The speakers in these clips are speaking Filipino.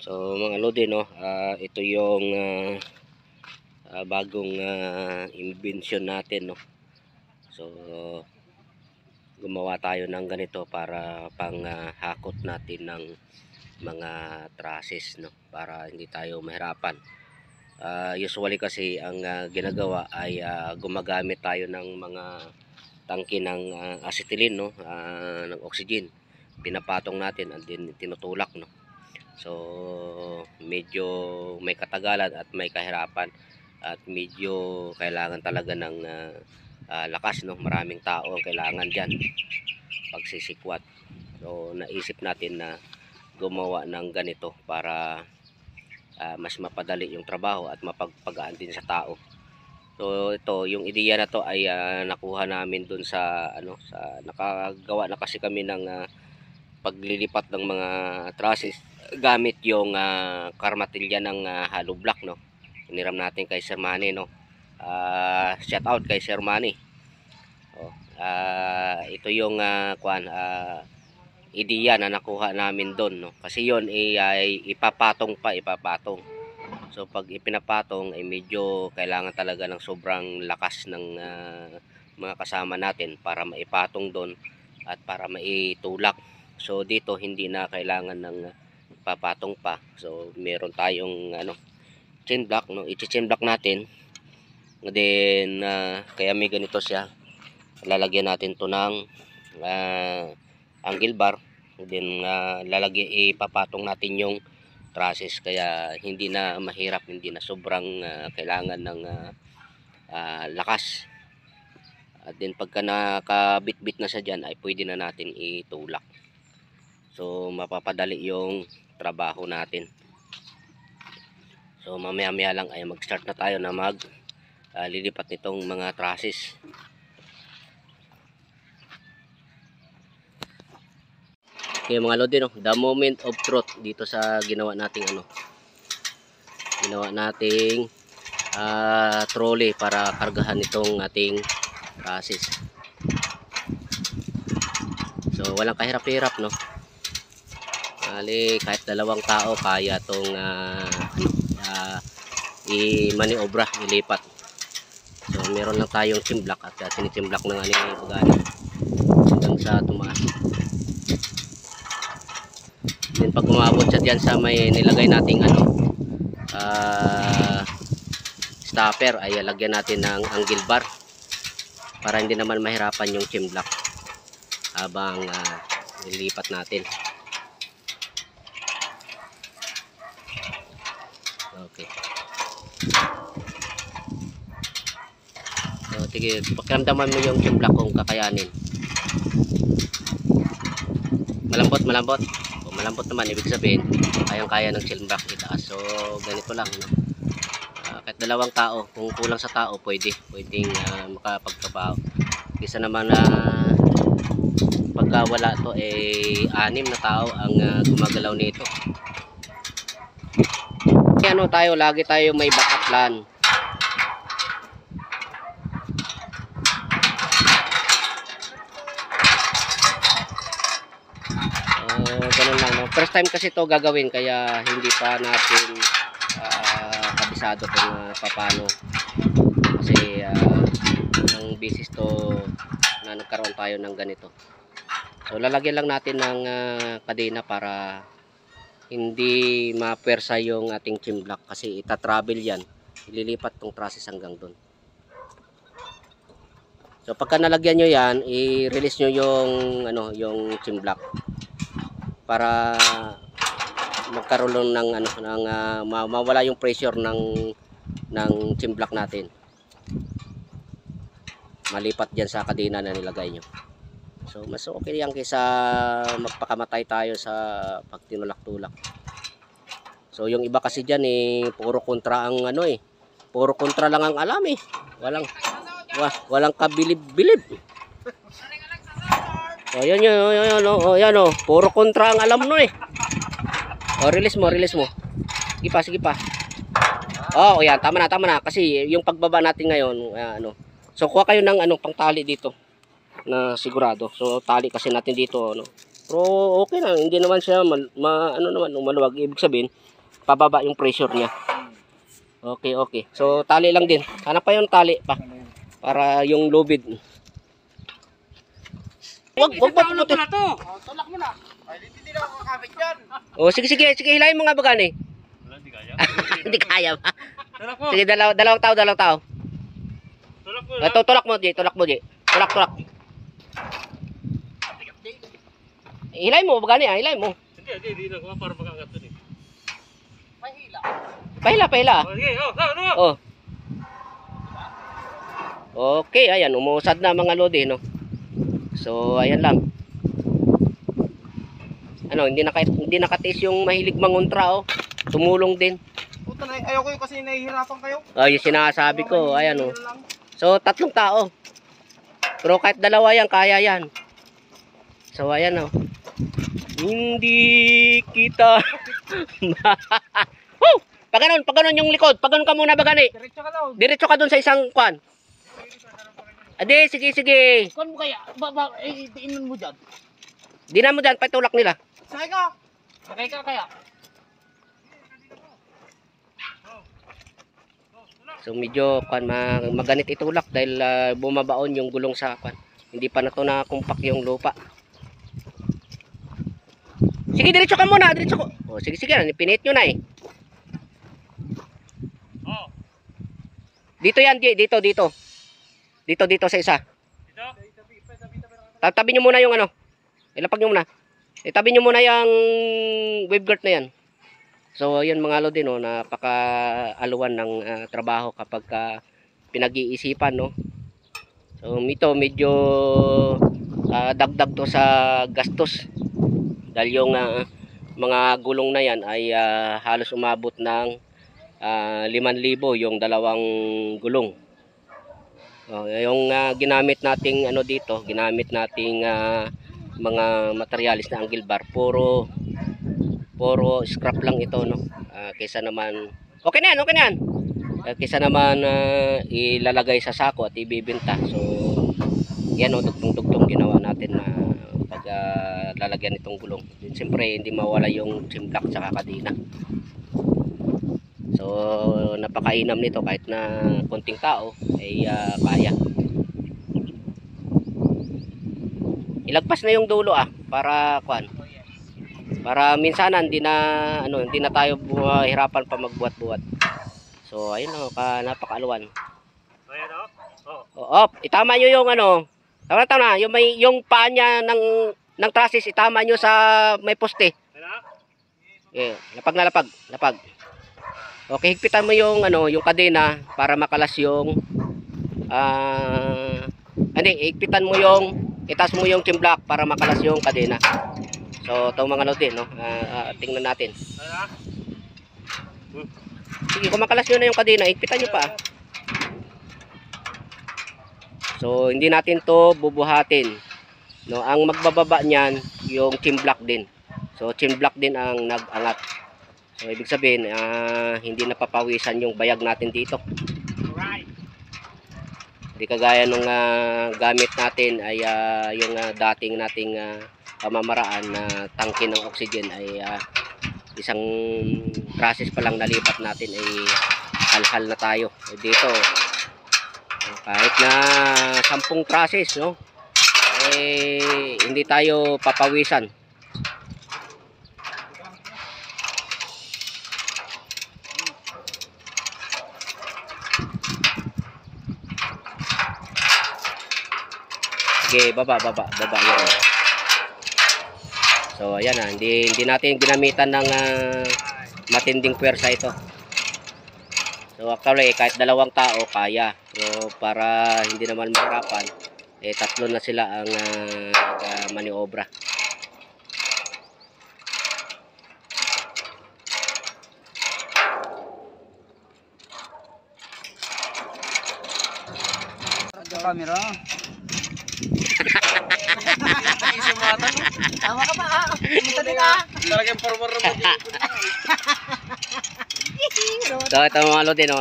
So mga lodi, no, ito yung bagong invention natin, no. So gumawa tayo ng ganito para pang hakot natin ng mga trusses, no, para hindi tayo mahirapan. Usually kasi ang ginagawa ay gumagamit tayo ng mga tangke ng acetylene, no, ng oxygen. Pinapatong natin and then tinutulak, no. So medyo may katagalan at may kahirapan at medyo kailangan talaga ng lakas, no. Maraming tao ang kailangan diyan pagsisikwat. So naisip natin na gumawa ng ganito para mas mapadali yung trabaho at mapagpagaan din sa tao. So ito, yung ideya na to ay nakuha namin dun sa sa nakagawa na kasi kami ng paglilipat ng mga trusses gamit yung karmatilya ng hollow block, no. Iniram natin kay Sir Manny, no. Shout out kay Sir Manny. Ito yung ideya na nakuha namin doon, no. Kasi yon ay ipapatong. So pag ipinapatong ay medyo kailangan talaga ng sobrang lakas ng mga kasama natin para maipatong doon at para maitulak. So dito hindi na kailangan ng papatong pa. So meron tayong chain block, no. I-chain block natin. Then kaya may ganito siya. Lalagyan natin to ng angle bar. Then ipapatong natin yung trusses, kaya hindi na mahirap, hindi na sobrang kailangan ng lakas. At then pagka nakabit-bit na siya dyan ay pwede na natin itulak. So mapapadali yung trabaho natin. So mamaya-maya lang ay mag-start na tayo na lilipat nitong mga trusses. Okay mga lodi, no, the moment of truth dito sa ginawa nating trolley para kargahan itong ating trusses. So walang kahirap-hirap, no. Kahit dalawang tao kaya itong i-maniobra, ilipat. So meron lang tayong chain block at tinichain block ng aning pagani hanggang sa tumaas. Then pag umabot siya dyan sa may nilagay nating stopper ay lagyan natin ng angle bar para hindi naman mahirapan yung chain block habang nilipat natin. Okay. So sige, pakiramdaman mo yung chain block kung kakayanin. Malambot. Malambot naman, ibig sabihin kayang-kaya ng chain block itaas. So ganito lang, no? Kahit dalawang tao, kung kulang sa tao pwedeng makapagtrabaho. Isa naman pagka wala to 6 na tao ang gumagalaw nito. Lagi tayo may backup plan. Ganun lang, no? First time kasi to gagawin kaya hindi pa natin kabisado kung paano, kasi ang basis to na nagkaroon tayo ng ganito. So lalagyan lang natin ng kadena para hindi mapersa yung ating chain block, kasi ita-travel yan, ililipat tong trusses hanggang doon. So pagka nalagyan nyo yan, i-release nyo yung chain block para magkaroon ng mawala yung pressure ng chain block natin, malipat dyan sa kadena na nilagay nyo. So mas okay yan kaysa magpakamatay tayo sa pagtinulak-tulak. So yung iba kasi dyan puro kontra ang puro kontra lang ang alam walang kabilib-bilib. O yan puro kontra ang alam release mo. Sige pa. Yan, tama na kasi yung pagbaba natin ngayon So kuha kayo ng pangtali dito na sigurado. So tali kasi natin dito Pero okay na, hindi naman siya ano naman, maluwag. Ibig sabihin, pababa yung pressure niya. Okay, okay. So, tali lang din. Hanap pa yung tali pa. Para yung lubid. Wag ba puputin? Tulak mo na. Ay, hindi na ako kakabit yan. Oh, sige, sige. Sige, hilahin mo nga bagani. Wala, hindi kaya. Hindi kaya ba? Tulak mo. Sige, dalawang tao. Tulak mo. Ito, tulak mo, Jay. Tulak. Hilahin mo, bagani ah. Hilahin mo. Hindi na ko para makangat dun eh. Pahila. Oh, sige, ano? Oh. Okay, ayan, umusad na mga lodi, no. So, ayan lang. Ano, hindi nakatiis yung mahilig mangontra, oh. Tumulong din. Puta na, ayoko yung kasi nahihirapan kayo. Oh, yung sinasabi ko, ayan, oh. So, 3 tao. Pero kahit 2 yan, kaya yan. So, ayan, oh. Hindi kita. Woo! Pag ganun yung likod. Pag ganun ka muna bagani. Diretso ka daw. Diretso ka dun sa isang kwan. Ade, sige. Kung mo kaya, diinan mo dyan. Di na mo dyan, patulak nila. Sakay ka. Sakay ka kaya. So medyo kwan, maganit itulak dahil bumabaon yung gulong sa kwan. Hindi pa na to nakumpak yung lupa. Sige, diretso ka muna, diretso ko. Oh, sige, pinit nyo na eh. Oh. Dito yan, dito. Dito sa isa. Dito? Tabi nyo muna yung ano. Ilapag nyo muna. Itabi nyo muna yung wave guard na yan. So, yun mga lodi, no, napaka-aluwan ng trabaho kapag pinag-iisipan, no. So, ito medyo dagdag to sa gastos. Dahil yung mga gulong na yan ay halos umabot ng 5,000 yung dalawang gulong. Yung ginamit nating ano dito, mga materialis na angle bar, puro scrap lang ito, no. Kaysa naman okay na yan. Kaysa naman ilalagay sa sako at ibibenta. So yan, dugtong ginawa natin na pag lalagyan itong gulong. Siyempre hindi mawala yung simplak sa kadena. So napakainam nito kahit na konting tao ay kaya. Ilagpas na yung dulo para para minsanan hindi na tayo hirapan pa magbuhat-buhat. So ayun, napakaaluan. Ayan, oh. Oh, itama nyo yung tama, yung paa niya ng trusses, itama nyo sa may poste. Ayan, Lapag. Okay, higpitan mo yung yung kadena para makalas yung higpitan mo itaas mo yung timblak para makalas yung kadena. So, ito mga lodi, no. Tingnan natin. ayan. Sige, kung makalas nyo na yung kadena, higpitan nyo pa. So, hindi natin to bubuhatin, no. Ang magbababa niyan yung timblak din. So, timblak din ang nag-angat. So, ibig sabihin, hindi napapawisan yung bayag natin dito. Right. Hindi kagaya nung gamit natin ay yung dating nating pamamaraan na tangke ng oxygen ay isang process pa lang nalipat natin ay halhal na tayo. Dito kahit na 10 process, no, hindi tayo papawisan. Sige, baba yun. So ayan hindi natin ginamitan ng matinding puwersa ito. So actually kahit 2 tao kaya. So para hindi naman mahirapan, 3 na sila ang maniobra. Camera. Tama ka pa Ito din Talagang forward mo. So ito mga lodi, no,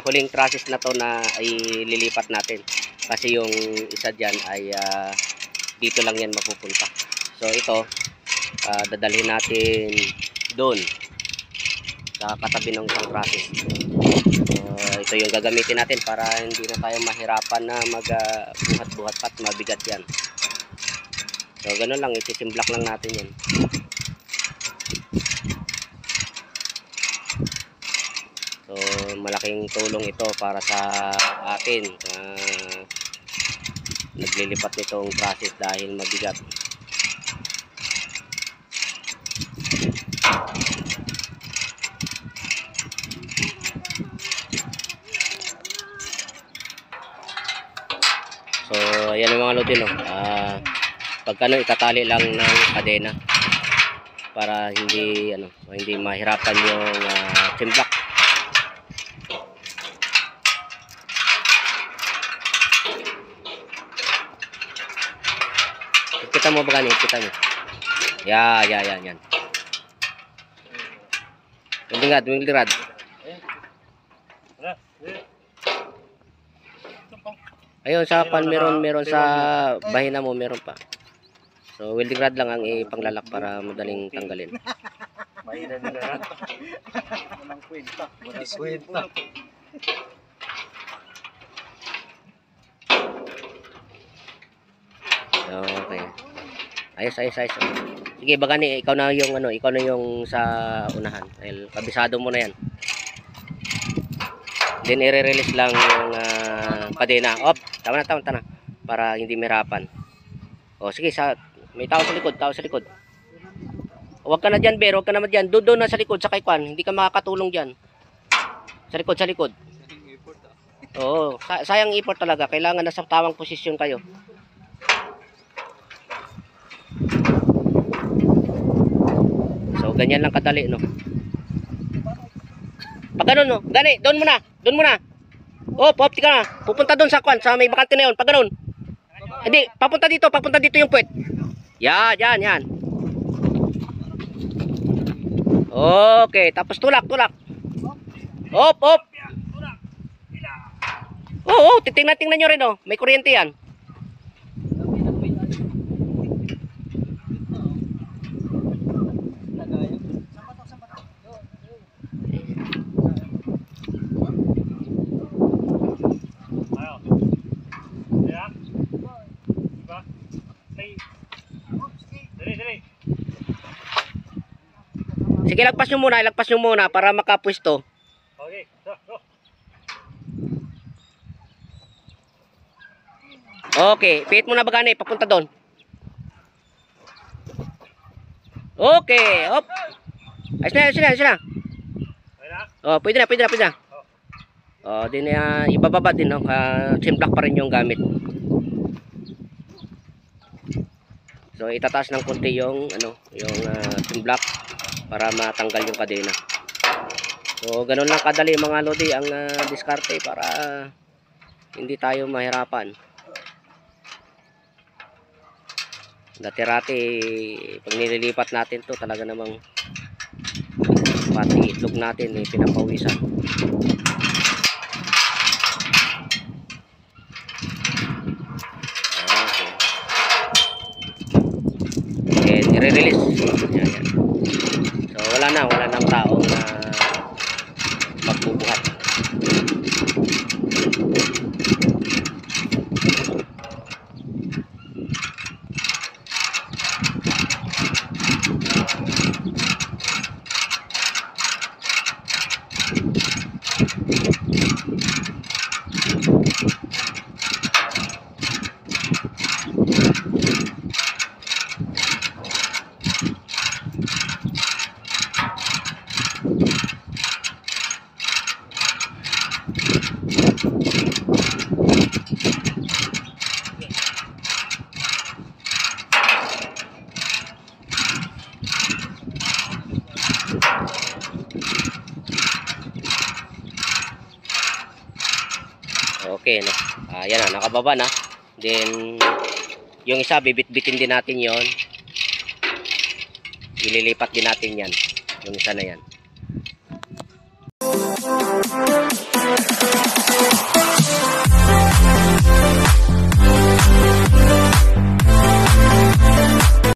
huling process na to na ililipat natin kasi yung isa dyan ay dito lang yan mapupunta. So ito, dadalhin natin doon sa katabi ng isang process. Ito yung gagamitin natin para hindi na tayo mahirapan na magbuhat-buhat pat mabigat yan. So ganun lang, ititimblak lang natin yan. So malaking tulong ito para sa atin naglilipat nitong process dahil mabigat. So ayan ang mga lodi, no. Pagkano itatali lang ng kadena para hindi hindi mahirapan yung timblak. Kita mo ba ganito? Kita mo. Yan. Dumiling rad. Ayun, sa pan meron sa bahina mo, meron pa. So welding rod lang ang ipanglalak para madaling tanggalin. Mahina nila. Walang kwenta. Okay. Ayos. Sige, bagani, ikaw na yung sa unahan. Dahil kabisado mo na yan. Then i-release lang yung kadena. Tama na. Para hindi mahirapan. O sige, may tao sa likod. Huwag ka na dyan, Ber. Huwag ka naman dyan. Doon na sa likod, sa kaikwan. Hindi ka makakatulong dyan. Sa likod. Oo, sayang effort talaga. Kailangan nasa tamang posisyon kayo. So, ganyan lang kadali, no? Pag ganun, no? Gani, doon muna. Popti ka na. Pupunta doon sa kwan, sa may bakante na yun. Pag ganun. Hindi, papunta dito yung puwet. Yan. Okay, tapos tulak. Op. Oo, titingnan nyo rin, oh. May kuryente yan. Sige, ilagpas nyo muna para makapwesto. Okay, go. Okay, pihit mo na bagani, papunta doon. Okay, hop. Ayos na. Pwede na. Din ibababa din, no. Simplak pa rin yung gamit. So itataas ng konti yung timblak para matanggal yung kadena. So ganun lang kadali mga lodi ang diskarte para hindi tayo mahirapan. Dati-rati pag nililipat natin to talaga namang pati itlog natin pinapawisan. Okay. And i-release. Yan. So wala nang taong magbubuhat. Okay, no. Yan na, nakababa na. Then yung isa bibit-bitin din natin 'yon. Ililipat din natin 'yan. Yung isa na 'yan.